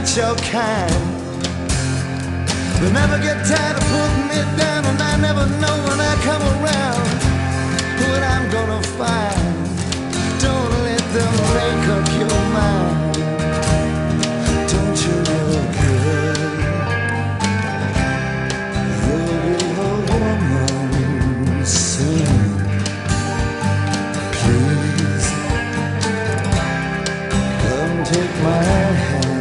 not your kind. They never get tired of putting me down, and I never know when I come around what I'm gonna find. Don't let them make up your mind. Don't you look good? You'll be a woman soon. Please come take my hand.